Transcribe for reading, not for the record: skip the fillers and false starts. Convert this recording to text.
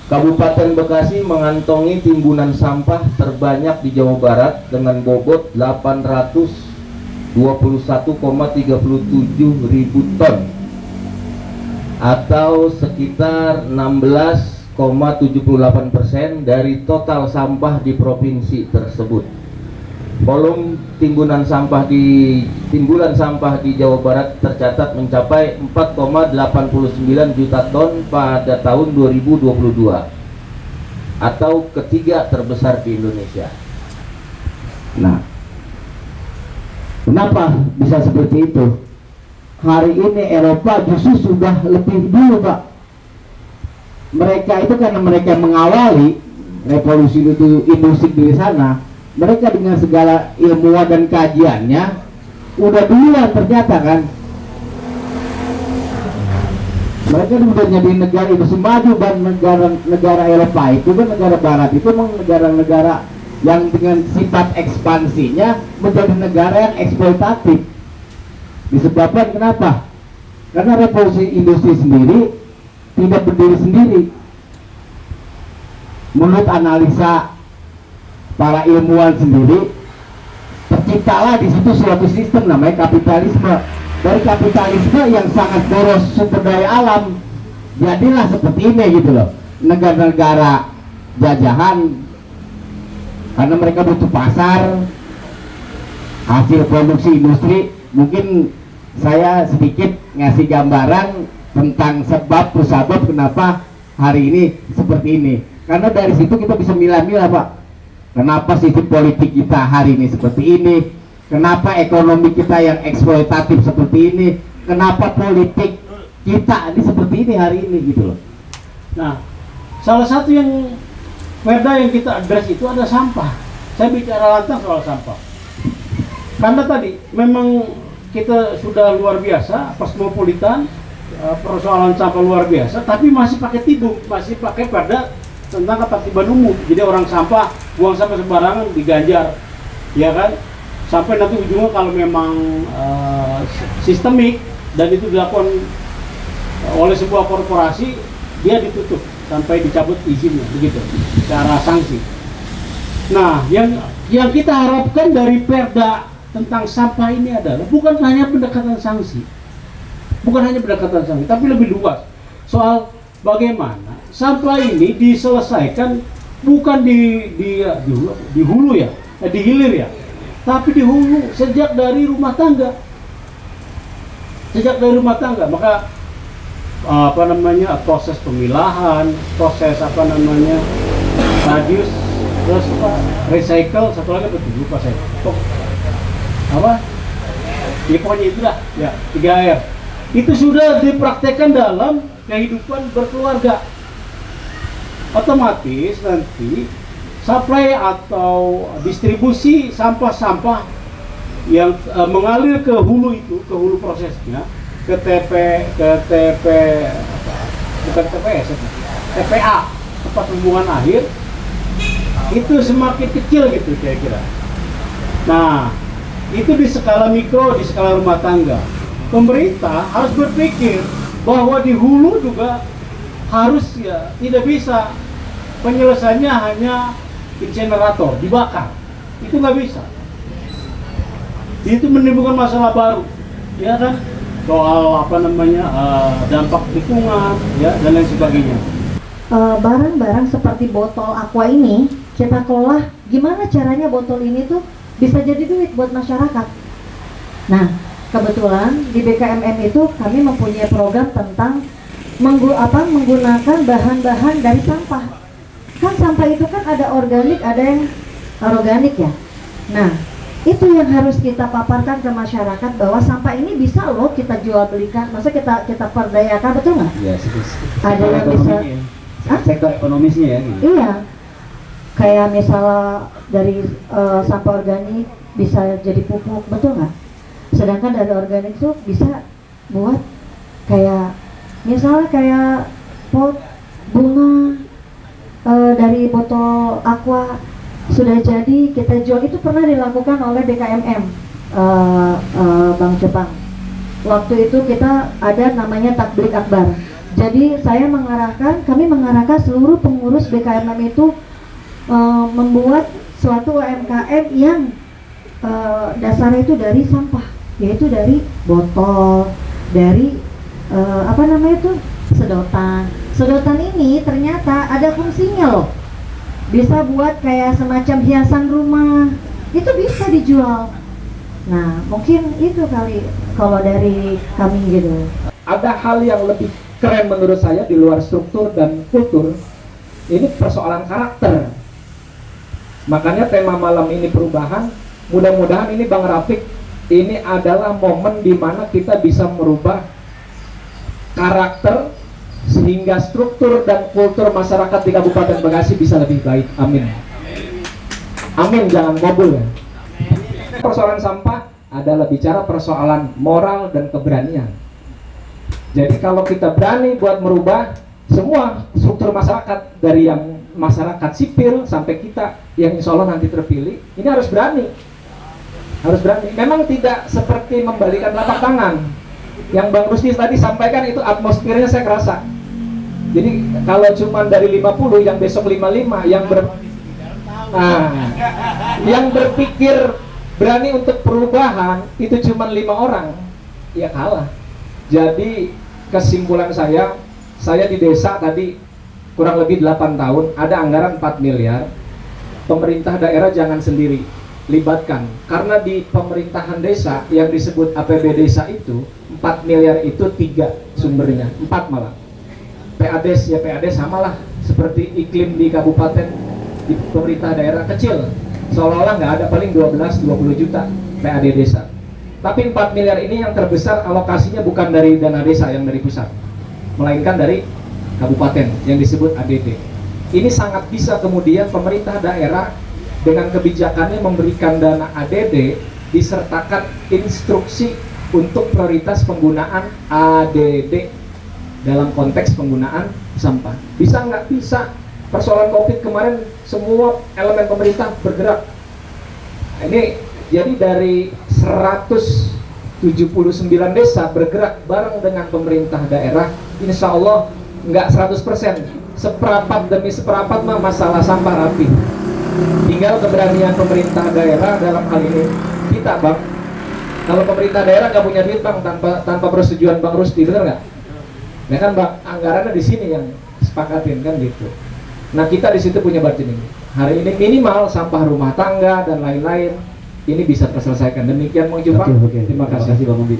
Kabupaten Bekasi mengantongi timbunan sampah terbanyak di Jawa Barat dengan bobot 821,37 ribu ton atau sekitar 16,78% dari total sampah di provinsi tersebut. Volume timbunan sampah di Jawa Barat tercatat mencapai 4,89 juta ton pada tahun 2022 atau ketiga terbesar di Indonesia. Nah, kenapa bisa seperti itu? Hari ini Eropa justru sudah lebih dulu, Pak. Mereka itu karena mereka mengawali revolusi industri di sana, mereka dengan segala ilmuwan dan kajiannya udah duluan ternyata kan. Mereka udah jadi negara industri maju, dan negara Eropa itu kan, negara Barat itu memang negara-negara yang dengan sifat ekspansinya menjadi negara yang eksploitatif. Disebabkan kenapa? Karena revolusi industri sendiri tidak berdiri sendiri. Menurut analisa para ilmuwan sendiri, terciptalah di situ suatu sistem namanya kapitalisme. Dari kapitalisme yang sangat boros sumber daya alam, jadilah seperti ini gitu loh. Negara-negara jajahan, karena mereka butuh pasar, hasil produksi industri. Mungkin saya sedikit ngasih gambaran tentang sebab musabab kenapa hari ini seperti ini. Karena dari situ kita bisa milah-milah, Pak. Kenapa sistem politik kita hari ini seperti ini? Kenapa ekonomi kita yang eksploitatif seperti ini? Kenapa politik kita ini seperti ini hari ini gitu loh. Nah, salah satu yang perda yang kita address itu ada sampah. Saya bicara lantang soal sampah. Karena tadi memang kita sudah luar biasa, kosmopolitan, persoalan sampah luar biasa, tapi masih pakai tibung, masih pakai perda tentang ketertiban umum. Jadi orang sampah buang sampah sembarangan diganjar, ya kan? Sampai nanti ujungnya kalau memang sistemik dan itu dilakukan oleh sebuah korporasi, dia ditutup sampai dicabut izinnya, begitu cara sanksi. Nah, yang kita harapkan dari perda tentang sampah ini adalah bukan hanya pendekatan sanksi, tapi lebih luas soal bagaimana sampah ini diselesaikan bukan di hulu ya, di hilir ya, tapi di hulu sejak dari rumah tangga. Maka proses pemilahan, proses radius, terus recycle, satu lagi lupa saya. Ya pokoknya itulah ya, 3R. Itu sudah dipraktekkan dalam kehidupan berkeluarga. Otomatis nanti supply atau distribusi sampah-sampah yang mengalir ke hulu itu, ke hulu prosesnya, ke TPA, tempat pembuangan akhir, itu semakin kecil gitu kira-kira. Nah, itu di skala mikro, di skala rumah tangga. Pemerintah harus berpikir bahwa di hulu juga harus ya, tidak bisa penyelesaiannya hanya insinerator, dibakar. Itu nggak bisa. Itu menimbulkan masalah baru, ya kan? Soal dampak lingkungan, ya, dan lain sebagainya. Barang-barang seperti botol aqua ini kita kelola, gimana caranya botol ini tuh bisa jadi duit buat masyarakat. Nah, kebetulan di BKMM itu kami mempunyai program tentang menggunakan bahan-bahan dari sampah. Kan sampah itu kan ada organik, ada yang anorganik ya. Nah, itu yang harus kita paparkan ke masyarakat bahwa sampah ini bisa loh kita jual belikan, masa kita perdayakan, betul nggak? Iya, ada yang bisa. Sektor ekonomisnya ya. Gitu. Iya, kayak misalnya dari sampah organik bisa jadi pupuk, betul nggak? Sedangkan dari organik tuh bisa buat kayak misalnya kayak pot bunga dari botol aqua sudah jadi kita jual. Itu pernah dilakukan oleh BKMM Bank Jepang. Waktu itu kita ada namanya takblik akbar. Jadi kami mengarahkan seluruh pengurus BKMM itu membuat suatu UMKM yang dasarnya itu dari sampah, yaitu dari botol, dari sedotan. Sedotan ini ternyata ada fungsinya loh, bisa buat kayak semacam hiasan rumah, itu bisa dijual. Nah mungkin itu kali kalau dari kami gitu. Ada hal yang lebih keren menurut saya di luar struktur dan kultur, ini persoalan karakter. Makanya tema malam ini perubahan. Mudah-mudahan ini Bang Rafiq, ini adalah momen di mana kita bisa merubah karakter sehingga struktur dan kultur masyarakat di Kabupaten Bekasi bisa lebih baik. Amin. Amin, jangan ngobul ya. Persoalan sampah adalah bicara persoalan moral dan keberanian. Jadi kalau kita berani buat merubah semua struktur masyarakat, dari yang masyarakat sipil sampai kita yang insya Allah nanti terpilih, ini harus berani. Harus berani. Memang tidak seperti membalikan telapak tangan. Yang Bang Rusdi tadi sampaikan itu atmosfernya saya kerasa. Jadi kalau cuma dari 50 yang besok 55 yang berpikir berani untuk perubahan itu cuma 5 orang, ya kalah. Jadi kesimpulan saya di desa tadi kurang lebih 8 tahun, ada anggaran 4 miliar. Pemerintah daerah jangan sendiri, libatkan. Karena di pemerintahan desa yang disebut APB desa itu 4 miliar itu 3 sumbernya, 4 malah. PADES ya PADES samalah seperti iklim di kabupaten, di pemerintah daerah kecil. Seolah-olah nggak ada, paling 12-20 juta PAD desa. Tapi 4 miliar ini yang terbesar alokasinya bukan dari dana desa yang dari pusat, melainkan dari kabupaten yang disebut ADD. Ini sangat bisa kemudian pemerintah daerah dengan kebijakannya memberikan dana ADD disertakan instruksi untuk prioritas penggunaan ADD dalam konteks penggunaan sampah. Bisa nggak? Bisa. Persoalan COVID kemarin semua elemen pemerintah bergerak. Ini jadi dari 179 desa bergerak bareng dengan pemerintah daerah, insya Allah nggak 100%, seperapat demi seperapat mah masalah sampah rapi. Tinggal keberanian pemerintah daerah dalam hal ini kita, Bang. Kalau pemerintah daerah nggak punya duit, Bang, tanpa persetujuan Bang Rusdi, benar nggak? Ya kan, Bang, anggarannya di sini yang sepakatin kan gitu. Nah kita di situ punya bargaining. Hari ini minimal sampah rumah tangga dan lain-lain ini bisa terselesaikan. Demikian Bang Jufang. Oke. Terima kasih. Bang Ubi.